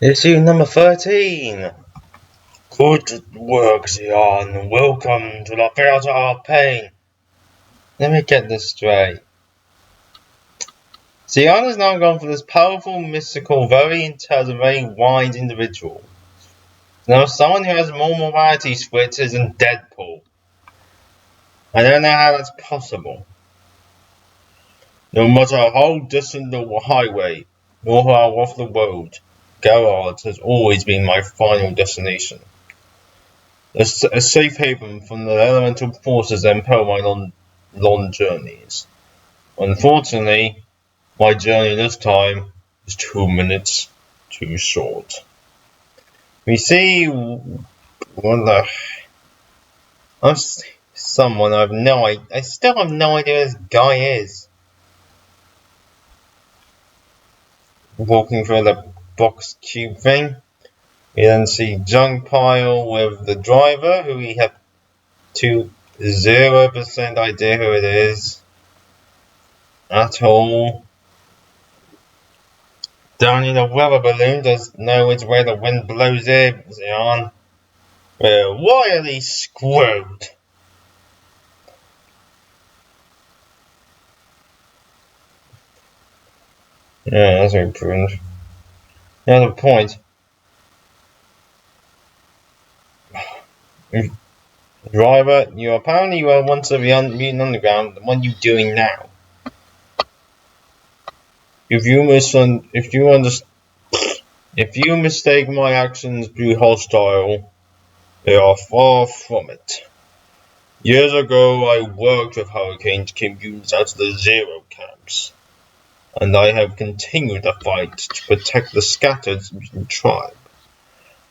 Issue number 13. Good work, Xian. Welcome to the Theatre of Pain. Let me get this straight. Xian has now gone for this powerful, mystical, very intelligent, very wise individual. Now, someone who has more morality switches than Deadpool. I don't know how that's possible. No matter how distant the highway, nor how off the road, Geralt has always been my final destination. A safe haven from the elemental forces that impel my long journeys. Unfortunately, my journey this time is 2 minutes too short. We see someone I still have no idea who this guy is. Walking through the box cube thing. We then see junk pile with the driver, who we have 0% idea who it is at all. Down in the weather balloon does know which way the wind blows it, Xian. We're royally screwed. Yeah, that's very prudent. Another point. Driver, you apparently were once a mutant underground. What are you doing now? If you mistake my actions to be hostile, they are far from it. Years ago, I worked with Hurricane to keep mutants out of the Zero camps, and I have continued the fight to protect the scattered mutant tribe.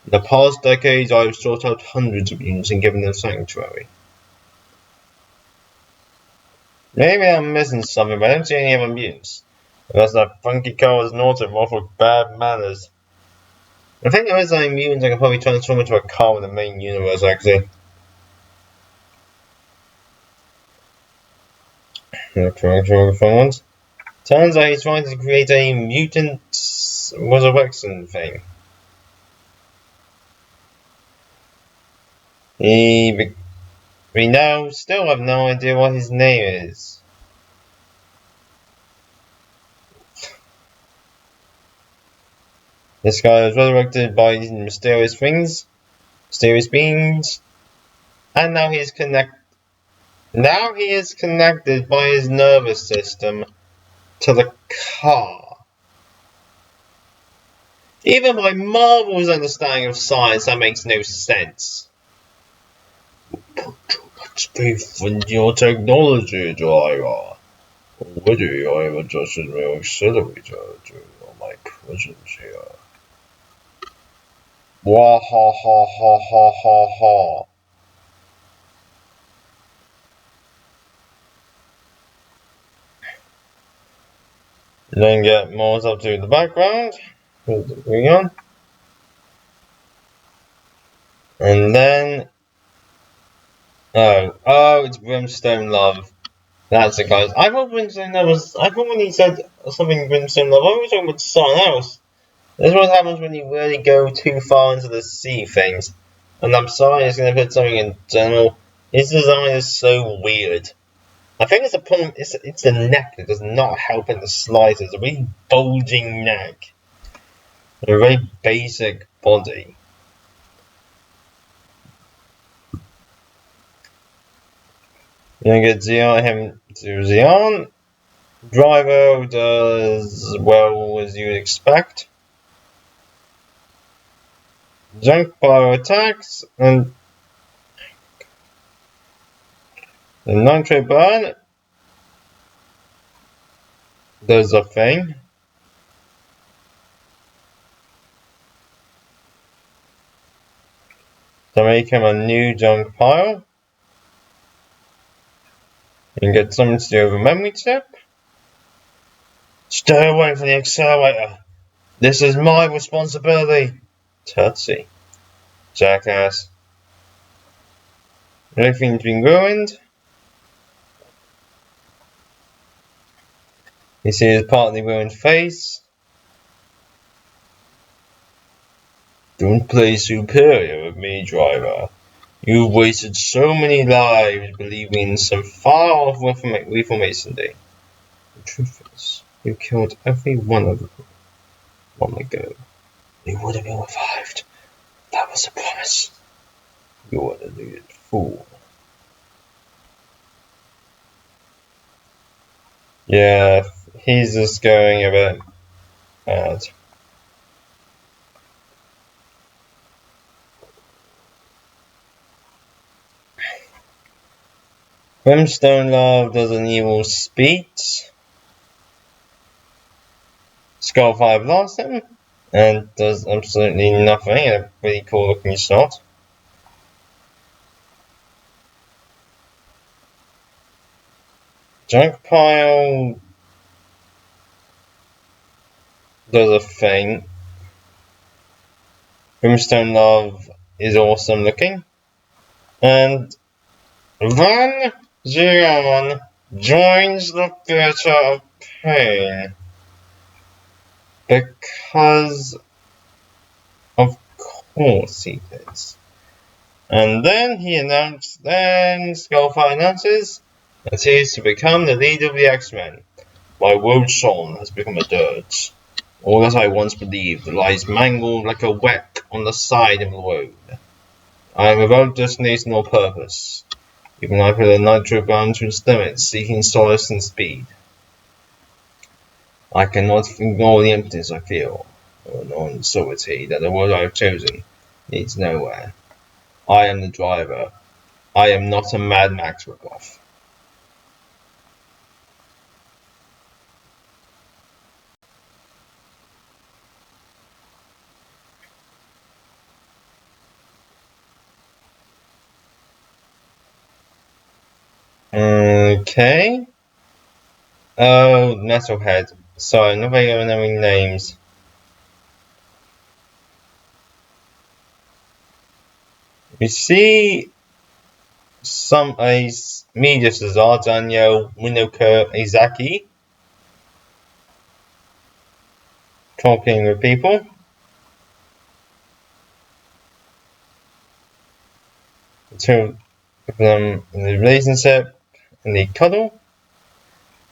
In the past decades, I have sought out hundreds of mutants and given them sanctuary. Maybe I'm missing something, but I don't see any other mutants. Unless that funky car is not involved with bad manners. I think there is any mutants I can probably transform into a car in the main universe, actually. Turns out he's trying to create a mutant resurrection thing. We now still have no idea what his name is. This guy was resurrected by these mysterious beings, and now he is connected by his nervous system to the car. Even by Marvel's understanding of science, that makes no sense. Put too much faith in your technology, driver. Already I have adjusted my accelerator to my presence here. Wah ha ha ha ha ha ha. Then get Mars up to the background. Going on. And then it's Brimstone Love. That's the guy. I thought Brimstone Love was. I thought when he said something Brimstone Love, I was talking about someone else. This is what happens when you really go too far into the sea things. And I'm sorry, it's going to put something in general. His design is so weird. I think it's a problem. It's the neck that does not help in the slightest. It's a really bulging neck. A very basic body. You're going to get Xian. Driver does well as you would expect. Junk pile attacks and the nitro burn does a thing. To make him a new junk pile. And get something to do with a memory chip. Stay away from the accelerator. This is my responsibility. Tootsie. Jackass. Everything's been ruined. You see his partly ruined face. Don't play superior with me, driver. You've wasted so many lives believing in some far-off Reformation Day. The truth is, you killed every one of them long ago. They would have been revived. That was a promise. You're an idiot fool. Yeah, he's just going a bit mad. Brimstone Love does an evil speech. Skullfire blasts him and does absolutely nothing in a pretty cool looking shot. Junk Pile does a thing. Brimstone Love is awesome looking. And Van Zion joins the Theatre of Pain. Because of course he does. And then Skullfire announces that he is to become the leader of the X-Men. My world soul has become a dirge. All that I once believed lies mangled like a wreck on the side of the road. I am without destination or purpose. Even I put a nitro bomb to its limits, seeking solace and speed. I cannot ignore the emptiness I feel, or the uncertainty that the world I have chosen leads nowhere. I am the driver. I am not a Mad Max ripoff. Okay. Oh, Metalhead. Sorry, not very good at knowing names. We see a media star, Daniel Winokur Izaki, talking with people. The two of them in a relationship, and they cuddle.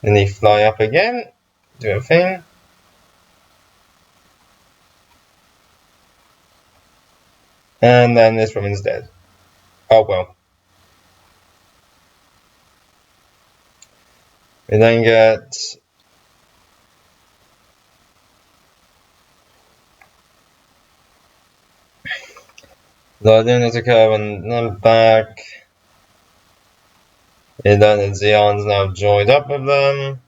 Then they fly up again, do a thing. And then this woman's dead. Oh well. We then get the lunatic and then back. And then Zion's now joined up with them.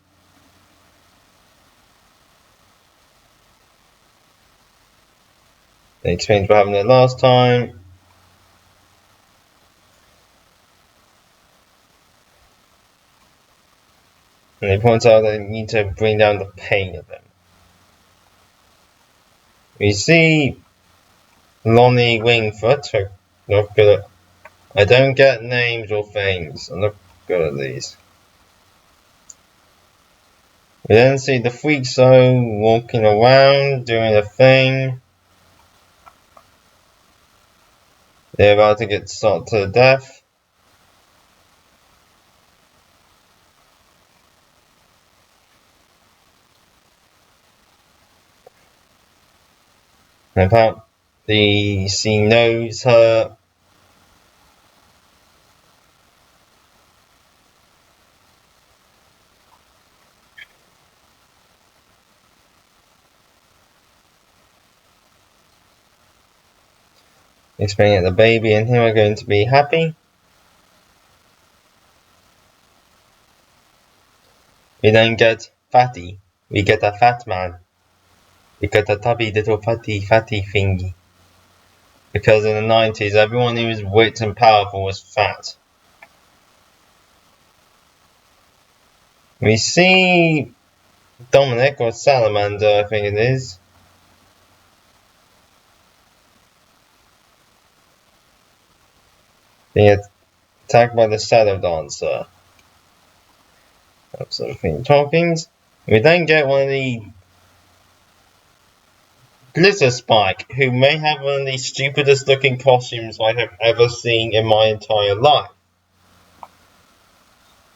They explained what happened there last time. And they point out that they need to bring down the pain of them. We see Lonnie Wingfoot. Not good at. I don't get names or things. I'm not good at these. We then see the Freak Show walking around, doing a thing. They're about to get shot to death. And apparently she knows her. Explaining that the baby and him are going to be happy. We then get Fatty. We get a fat man. We get a tubby little fatty thingy. Because in the 90s, everyone who was rich and powerful was fat. We see Dominic, or Salamander, I think it is. Being attacked by the Shadow Dancer. That's something talkings. We then get one of the Glitter Spike, who may have one of the stupidest looking costumes I have ever seen in my entire life.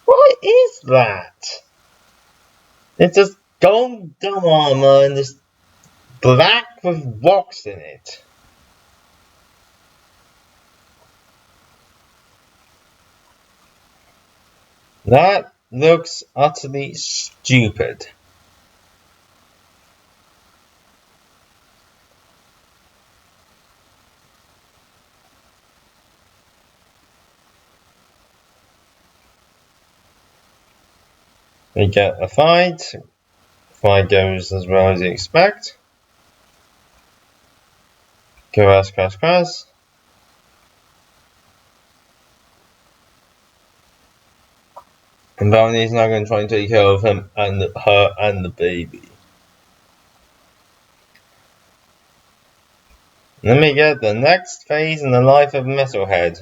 What is that? It's just gold dumb armor and this black with rocks in it. That looks utterly stupid. We get a fight. Fight goes as well as you expect. Crash, crash, crash. And Valny's now going to try and take care of him and her and the baby. Let me get the next phase in the life of Metalhead.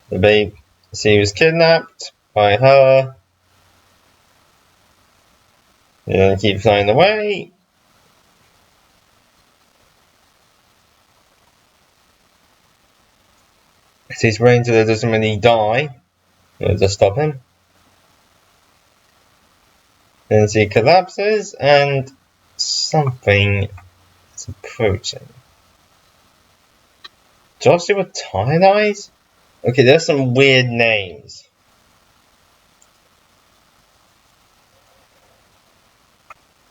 The baby, she was kidnapped by her. They're going to keep flying away. She's running to the doesn't really die. We'll just stop him. Then she collapses and something is approaching. Joshua with tired eyes? Okay, there's some weird names.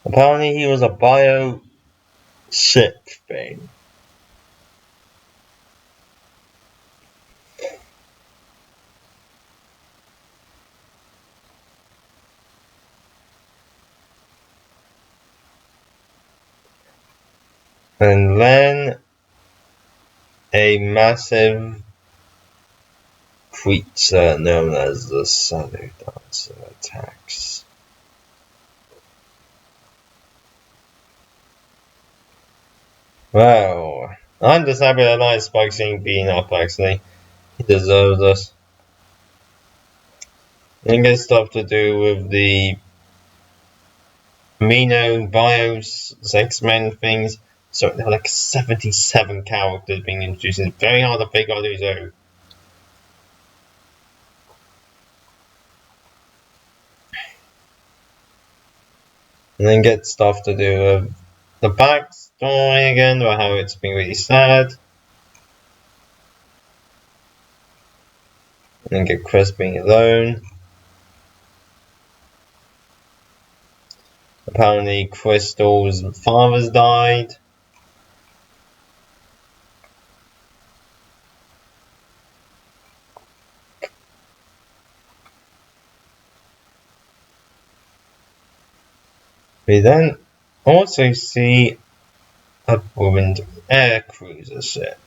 Apparently he was a bio ship thing. And then a massive creature known as the Shadow Dancer attacks. Well, I'm just happy that I Spike seeing being up actually. He deserves this. And get stuff to do with the Amino Bios X-Men things. So there are like 77 characters being introduced. It's very hard to figure out who's who. And then get stuff to do with the backstory again, or how it's been really sad. And then get Chris being alone. Apparently Crystal's father's died. We then also see a ruined air cruiser ship.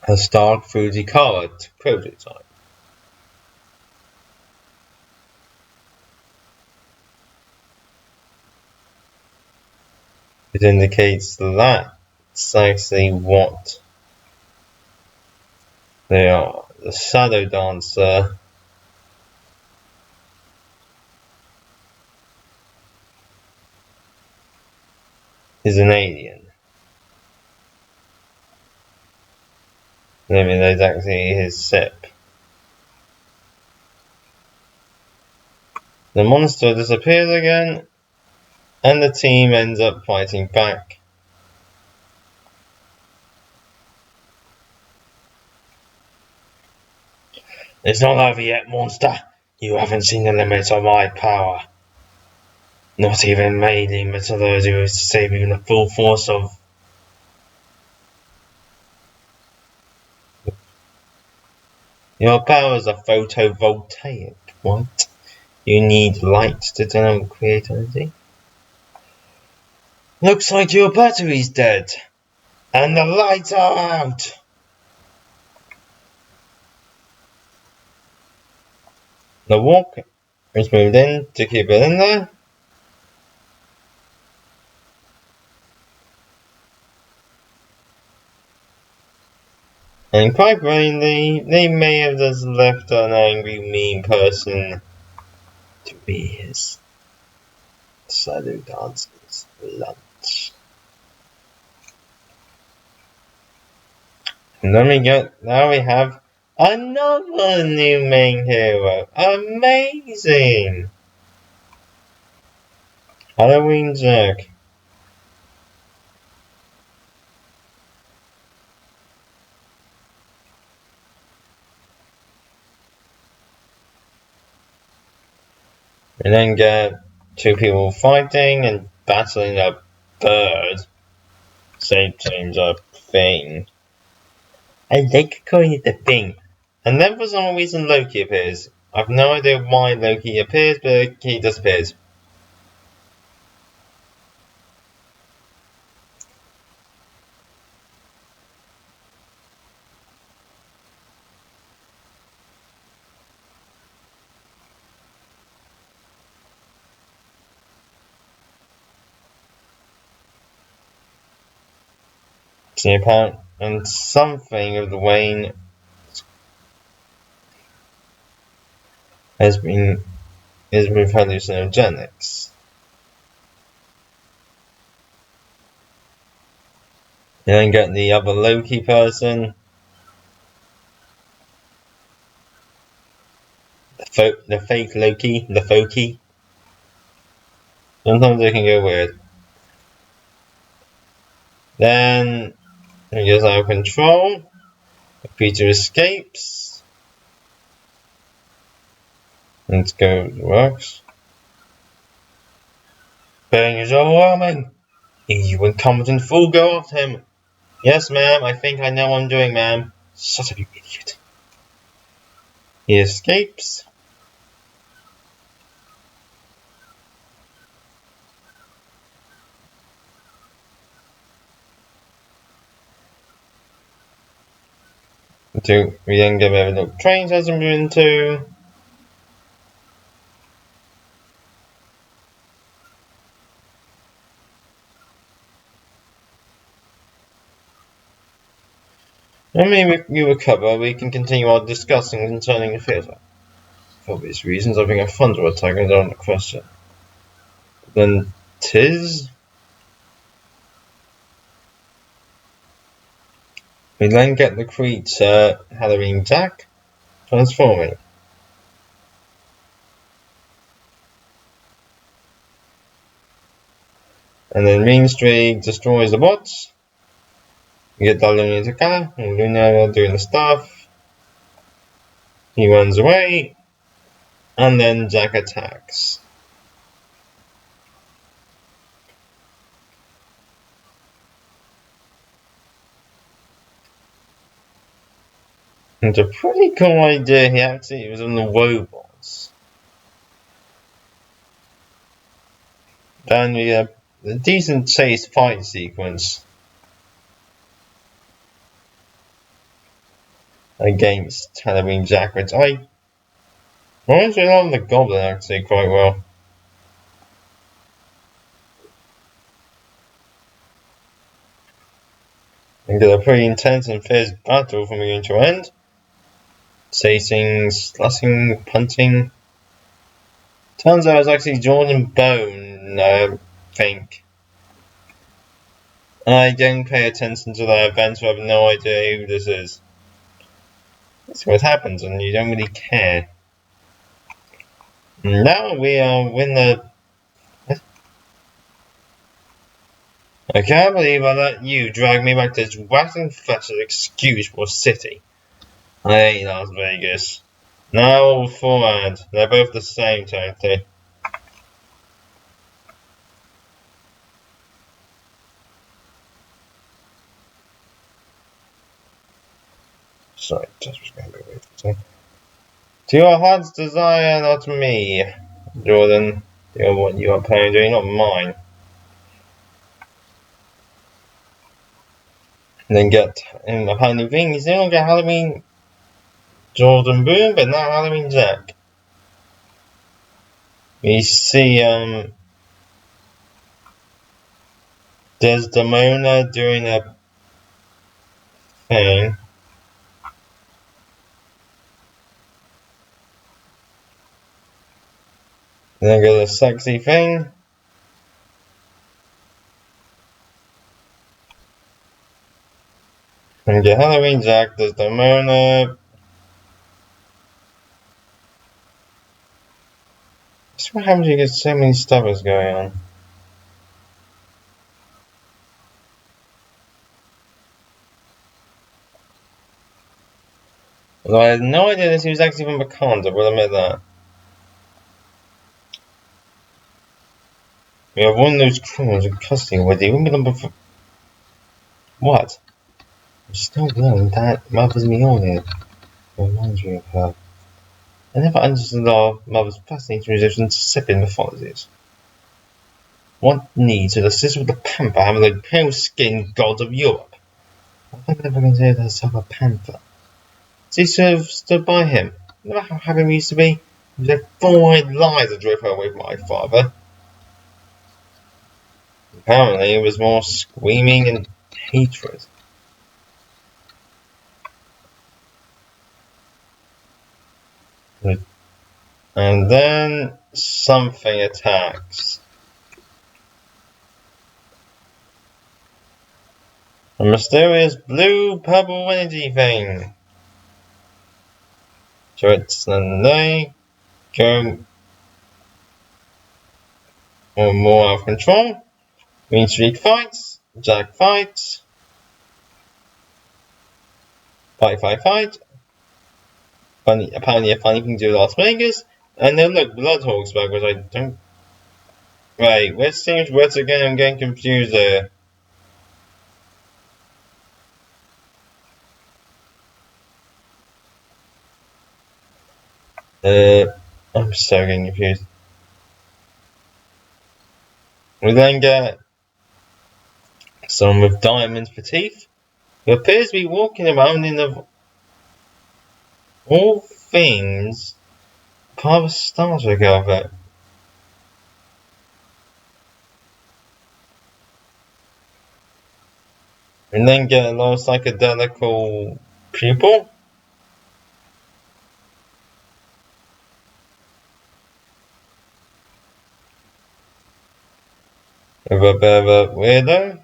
A Stark Fujiwara prototype. It indicates that's actually what they are. The Shadow Dancer is an alien. I mean, that's actually his ship. The monster disappears again, and the team ends up fighting back. It's not over yet, monster. You haven't seen the limits of my power. Not even mainly metallurgy is saving the full force of. Your powers are photovoltaic. What? You need light to turn on creativity? Looks like your battery's dead. And the lights are out! The walk is moved in to keep it in there. And quite plainly, they may have just left an angry, mean person to be his shadow dancer's lunch. And now we have another new main hero. Amazing! Halloween Jack. And then get two people fighting and battling a bird. Same change up thing. I like calling it the thing. And then for some reason Loki appears. I've no idea why Loki appears, but he disappears. And something of the Wayne is with hallucinogenics. You then get the other Loki person. The fake Loki, the Foki. Sometimes they can go weird. Then it gets out of control. The creature escapes. Let's go. It works. Bang is overwhelming. You incompetent fool, go after him. Yes, ma'am, I think I know what I'm doing, ma'am. Shut up, you idiot. He escapes. We then get where the train hasn't been to. When we recover, we can continue our discussing concerning the theatre. For obvious reasons, I think a thunder attack is on the question. Then tis. We then get the creature Halloween Jack transforming. And then Mean Streak destroys the bots. We get Luna Takala and Luna doing the stuff. He runs away. And then Jack attacks. It's a pretty cool idea. He actually was on the robots. Then we have a decent chase fight sequence against Halloween Jack, which I actually love the Goblin actually quite well. And get a pretty intense and fierce battle from beginning to end. Chasing, slashing, punching. Turns out it's actually Jordan Bone, I think. I don't pay attention to the events, so I have no idea who this is. That's what happens, and you don't really care. Now we are in the. I can't believe I let you drag me back to this rat-infested excusable city. I hate Las Vegas. No, forward. They're both the same, technically. Sorry, just was going to be weird for a second. To your heart's desire, not me, Jordan. You're what you are planning doing, not mine. And then get in the Halloween thing. You still get Halloween Jordan Boone, but not Halloween Jack. We see Desdemona doing a thing. Then I got a sexy thing. And get Halloween Jack, there's the Mona. That's what happens when you get so many stuffers going on. Although I had no idea that he was actually from Wakanda, I will admit that. We have one of those criminals in custody with you. Remember them what? I'm still wearing that Mother's Mjolnir. It reminds me of her. I never understood our mother's fascinating musician to Sipin mythologies. What need to assist with the panther having the pale-skinned god of Europe? I never considered herself a panther. She stood by him. Remember how happy we used to be? It was a four-eyed lie that drove her away from my father. Apparently it was more screaming and hatred. And then something attacks. A mysterious blue-purple energy thing. So it's then they go more out of control. Green Street fights. Jack fights. Fight. Funny, apparently a funny thing to do Las Vegas. And then look, Bloodhawk's back, which I don't... Right, let's change words again, I'm getting confused there. I'm so getting confused. We then get someone with diamonds for teeth, who appears to be walking around in the... all things part of a Star Trek outfit. And then get a lot of psychedelical people. With a bit of a weirdo.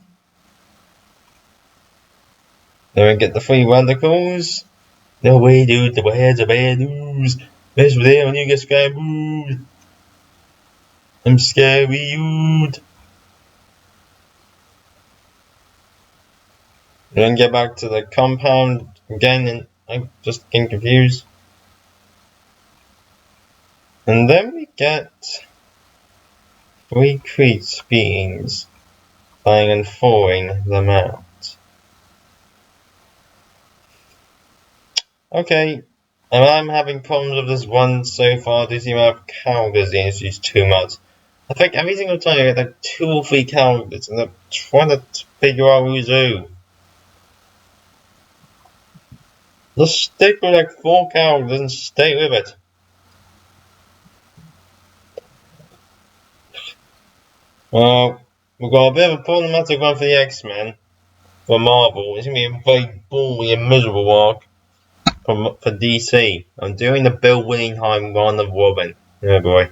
Then we get the free radicals. No way, dude, the words are bad news. Mess with it when you get scared, dude. I'm scary, dude. And then get back to the compound again, and I'm just getting confused. And then we get three Creeps beings flying and thawing them out. Okay, and I'm having problems with this one so far due to the amount of characters they introduced too much. I think every single time I get like 2 or 3 characters and I'm trying to figure out who's who. Just stick with like 4 characters and stay with it. Well, we've got a bit of a problematic one for the X-Men. For Marvel, it's going to be a very boring and miserable arc for DC. I'm doing the Bill Willingham one of Robin. Oh boy.